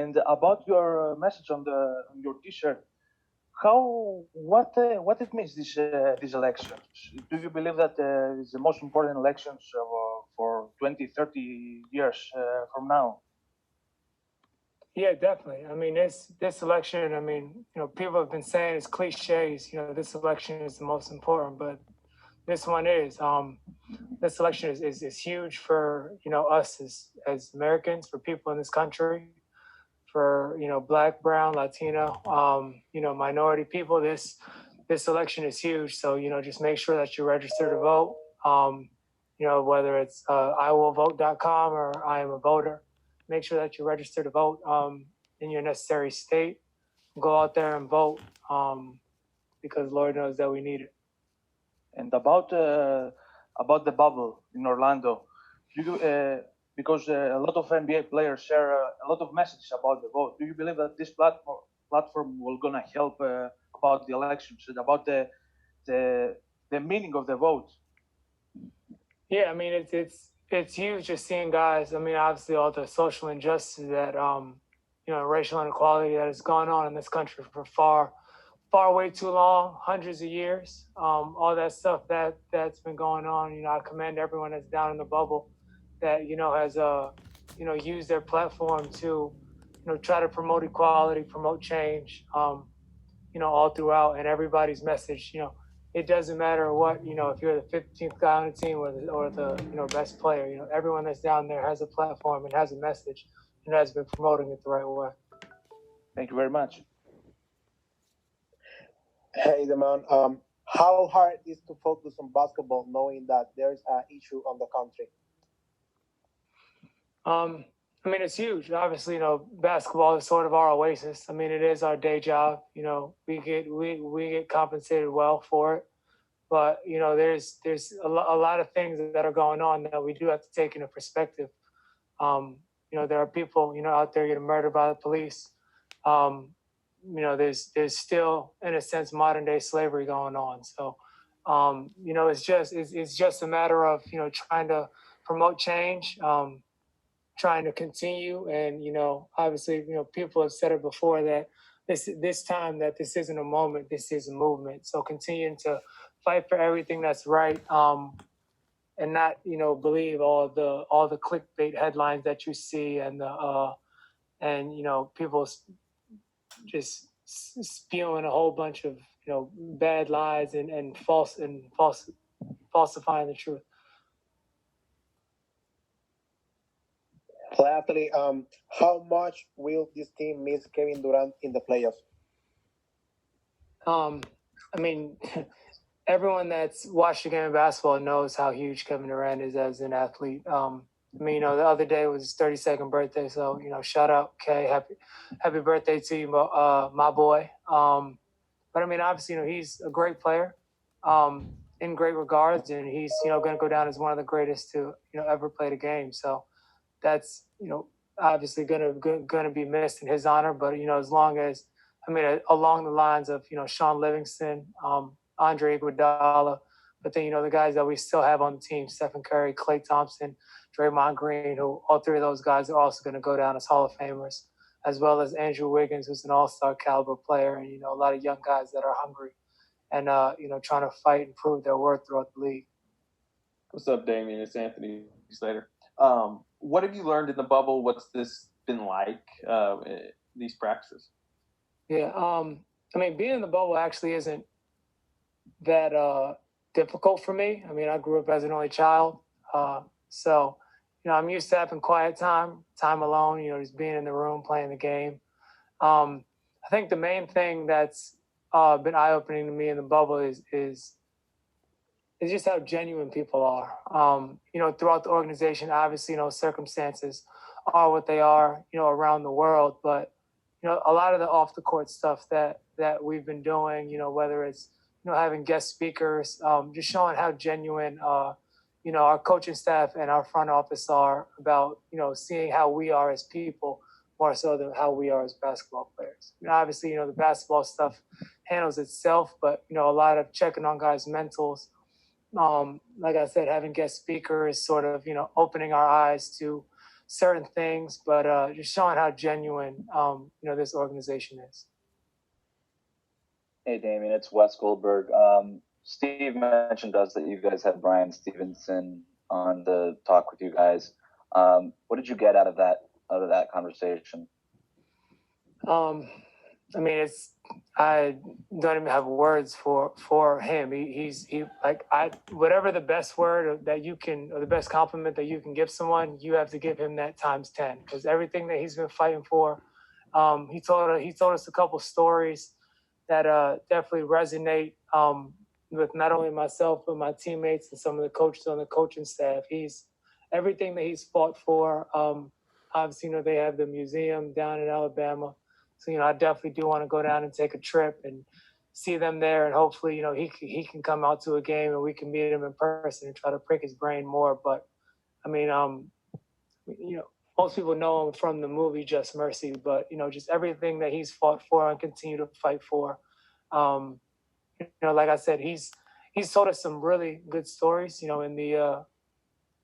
And about your message on your T-shirt, what it means these elections? Do you believe that it's the most important elections for 20, 30 years from now? Yeah, definitely. I mean, this election. I mean, people have been saying it's cliches. This election is the most important, but this one is. This election is huge for us as Americans, for people in this country, for Black, Brown, Latino, minority people. This election is huge. So just make sure that you register to vote. Whether it's iwillvote.com or I am a voter. Make sure that you register to vote in your necessary state. Go out there and vote because Lord knows that we need it. And about the bubble in Orlando, because a lot of NBA players share a lot of messages about the vote. Do you believe that this platform will gonna help about the elections and about the meaning of the vote? Yeah, I mean it's huge just seeing guys. I mean, obviously all the social injustice that racial inequality that has gone on in this country for far way too long, hundreds of years. All that stuff that's been going on. I commend everyone that's down in the bubble that has used their platform to try to promote equality, promote change. All throughout, and everybody's message. It doesn't matter what if you're the 15th guy on the team or the best player. Everyone that's down there has a platform and has a message and has been promoting it the right way. Thank you very much. Hey, Damion. How hard is to focus on basketball knowing that there's an issue on the country? I mean, it's huge. Obviously, basketball is sort of our oasis. I mean, it is our day job. We get compensated well for it, but there's a lot of things that are going on that we do have to take into perspective. There are people out there getting murdered by the police. There's still, in a sense, modern day slavery going on. So, it's just a matter of trying to promote change. Trying to continue, and obviously people have said it before that this time that this isn't a moment, this is a movement. So continuing to fight for everything that's right, and not believe all the clickbait headlines that you see and people just spewing a whole bunch of bad lies and falsifying the truth. Lastly, how much will this team miss Kevin Durant in the playoffs? I mean, everyone that's watched the game of basketball knows how huge Kevin Durant is as an athlete. I mean, the other day was his 32nd birthday, so shout out Kay, happy birthday to you, my boy. But I mean, obviously, he's a great player, in great regards, and he's going to go down as one of the greatest to ever play the game. So that's obviously gonna be missed in his honor. But as long as along the lines of Sean Livingston, Andre Iguodala, but then the guys that we still have on the team, Stephen Curry, Klay Thompson, Draymond Green, who all three of those guys are also going to go down as Hall of Famers, as well as Andrew Wiggins, who's an all-star caliber player, and a lot of young guys that are hungry and trying to fight and prove their worth throughout the league. What's up, Damion? It's Anthony Slater. What have you learned in the bubble? What's this been like, these practices? Yeah, I mean, being in the bubble actually isn't that difficult for me. I mean, I grew up as an only child. So, I'm used to having quiet time alone, just being in the room, playing the game. I think the main thing that's been eye-opening to me in the bubble is just how genuine people are. Throughout the organization, obviously, circumstances are what they are, around the world. But, a lot of the off-the-court stuff that we've been doing, whether it's, having guest speakers, just showing how genuine, our coaching staff and our front office are about, seeing how we are as people more so than how we are as basketball players. Obviously, the basketball stuff handles itself, but, a lot of checking on guys' mentals, like I said, having guest speakers, sort of, opening our eyes to certain things, but just showing how genuine, this organization is. Hey, Damien, it's Wes Goldberg. Steve mentioned us that you guys had B.Stevenson on the talk with you guys. What did you get out of that conversation? I mean, I don't even have words for him. He's whatever the best word that you can, or the best compliment that you can give someone, you have to give him that times 10, because everything that he's been fighting for. He told us a couple stories that definitely resonate with not only myself but my teammates and some of the coaches on the coaching staff. Everything that he's fought for. Obviously, they have the museum down in Alabama. So, I definitely do want to go down and take a trip and see them there. And hopefully, he can come out to a game and we can meet him in person and try to prick his brain more. But, I mean, most people know him from the movie Just Mercy. But, just everything that he's fought for and continue to fight for. Like I said, he's told us some really good stories, in the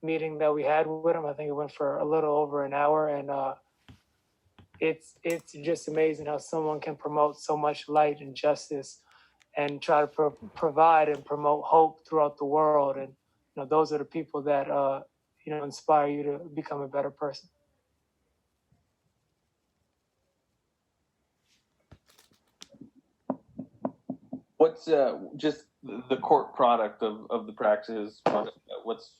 meeting that we had with him. I think it went for a little over an hour. And, it's just amazing how someone can promote so much light and justice and try to provide and promote hope throughout the world. And, those are the people that, inspire you to become a better person. What's just the court product of the practices? What's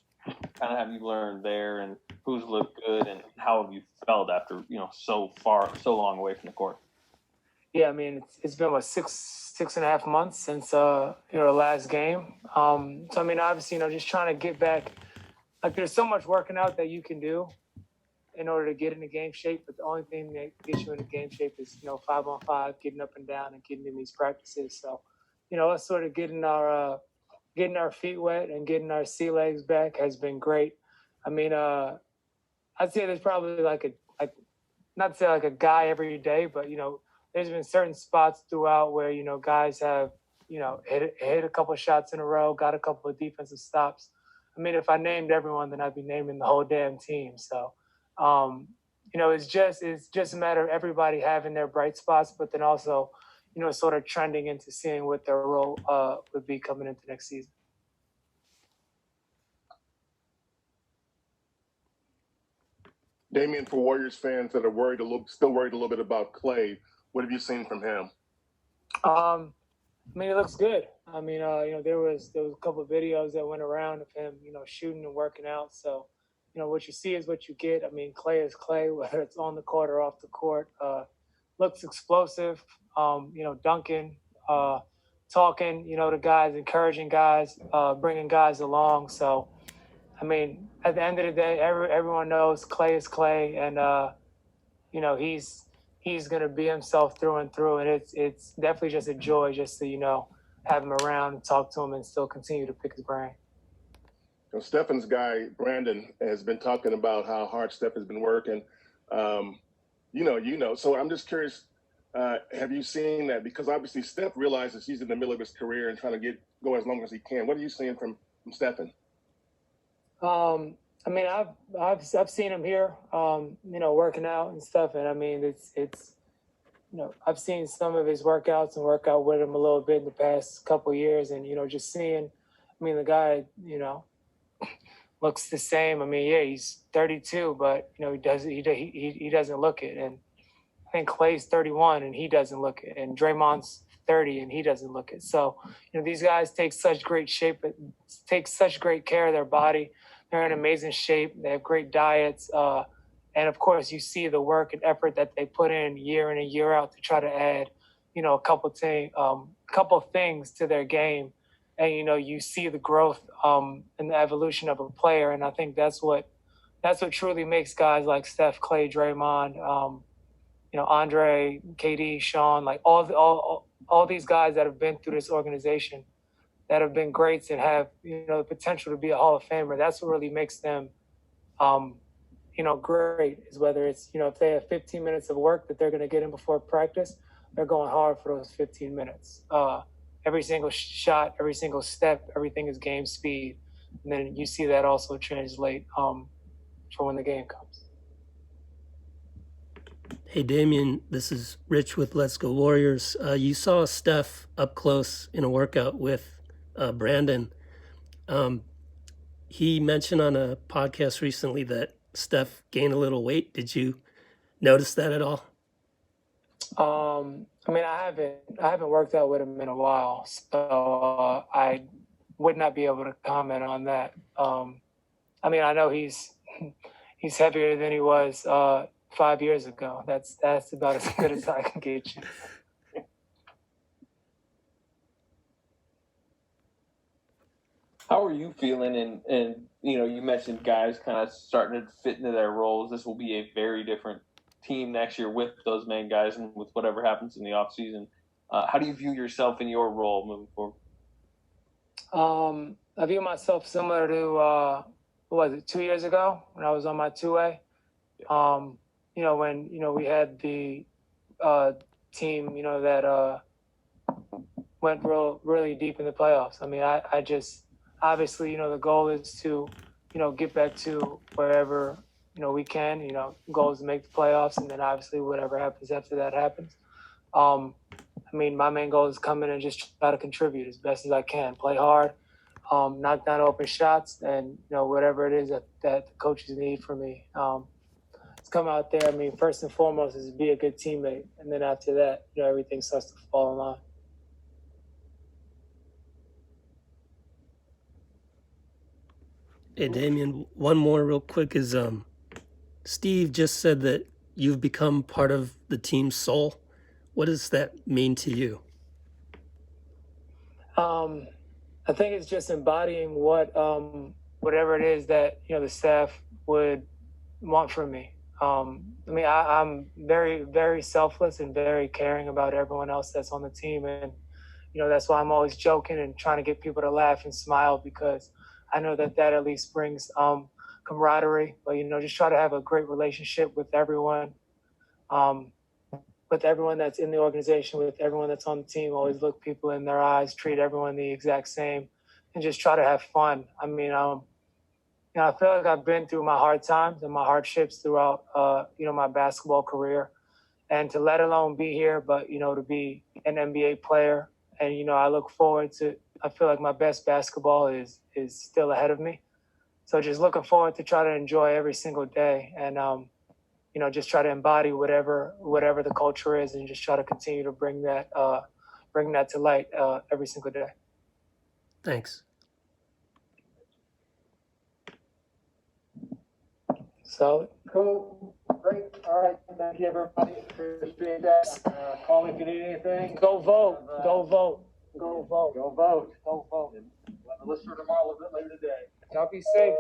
kind of have you learned there, and who's looked good, and how have you felt after so long away from the court? Yeah, I mean it's been 6.5 months since the last game. So I mean, obviously, just trying to get back. Like, there's so much working out that you can do in order to get into game shape, but the only thing that gets you into game shape is 5-on-5, getting up and down and getting in these practices. So us sort of getting our feet wet and getting our sea legs back has been great. I mean, I'd say there's probably not to say like a guy every day, but there's been certain spots throughout where guys have hit a couple of shots in a row, got a couple of defensive stops. I mean, if I named everyone, then I'd be naming the whole damn team. So, it's just a matter of everybody having their bright spots, but then also sort of trending into seeing what their role would be coming into next season. Damien, for Warriors fans that are still worried a little bit about Klay, what have you seen from him? I mean, it looks good. I mean, there was a couple of videos that went around of him, shooting and working out. So, what you see is what you get. I mean, Klay is Klay, whether it's on the court or off the court. Looks explosive, dunking, talking, to guys, encouraging guys, bringing guys along. So, I mean, at the end of the day, everyone knows Klay is Klay, and he's gonna be himself through and through, and it's definitely just a joy just to have him around and talk to him and still continue to pick his brain. Stephen's guy Brandon has been talking about how hard Steph has been working. So I'm just curious. Have you seen that? Because obviously Steph realizes he's in the middle of his career and trying to go as long as he can. What are you seeing from Stephen? I mean, I've seen him here, working out and stuff, and I mean, it's I've seen some of his workouts and work out with him a little bit in the past couple of years, and just seeing, I mean, the guy, looks the same. I mean, yeah, he's 32, but he doesn't look it, and I think Klay's 31 and he doesn't look it, and Draymond's 30 and he doesn't look it. So, these guys take such great shape, take such great care of their body. They're in amazing shape. They have great diets. And of course, you see the work and effort that they put in and year out to try to add, a couple things to their game. And, you see the growth and the evolution of a player. And I think that's what truly makes guys like Steph, Klay, Draymond, Andre, KD, Sean, like all these guys that have been through this organization that have been greats and have, the potential to be a Hall of Famer. That's what really makes them, great, is whether it's, if they have 15 minutes of work that they're going to get in before practice, they're going hard for those 15 minutes. Every single shot, every single step, everything is game speed. And then you see that also translate for when the game comes. Hey, Damion, this is Rich with LetsGoWarriors. You saw Steph up close in a workout with Brandon. He mentioned on a podcast recently that Steph gained a little weight. Did you notice that at all? I mean, I haven't worked out with him in a while, so I would not be able to comment on that. I mean, I know he's heavier than he was 5 years ago. That's about as good as I can get you. How are you feeling? And you mentioned guys kind of starting to fit into their roles. This will be a very different team next year with those main guys and with whatever happens in the offseason. How do you view yourself in your role moving forward? I view myself similar to what was it, 2 years ago when I was on my 2A. When we had the team, that went really deep in the playoffs. I mean, I just obviously, the goal is to, get back to wherever we can. Goal is to make the playoffs, and then obviously whatever happens after that happens. I mean, my main goal is come in and just try to contribute as best as I can, play hard, knock down open shots, and whatever it is that the coaches need from me. It's come out there. I mean, first and foremost is to be a good teammate, and then after that, everything starts to fall in line. Hey, Damion, one more real quick is Steve just said that you've become part of the team's soul. What does that mean to you? I think it's just embodying whatever it is that the staff would want from me. I mean, I'm very, very selfless and very caring about everyone else that's on the team, and that's why I'm always joking and trying to get people to laugh and smile, because I know that at least brings camaraderie. But just try to have a great relationship with everyone. With everyone that's in the organization, with everyone that's on the team, always look people in their eyes, treat everyone the exact same, and just try to have fun. I mean, I feel like I've been through my hard times and my hardships throughout, my basketball career, and to let alone be here, but to be an NBA player, and I look forward to. I feel like my best basketball is still ahead of me, so just looking forward to try to enjoy every single day, and just try to embody whatever the culture is, and just try to continue to bring that to light every single day. Thanks. So Cool. Great. All right. Thank you, everybody. Appreciate that. Call me if you need anything. go vote. Go vote. Go vote. Go vote. Go vote. We'll have the list for tomorrow a little bit later today. Y'all be safe.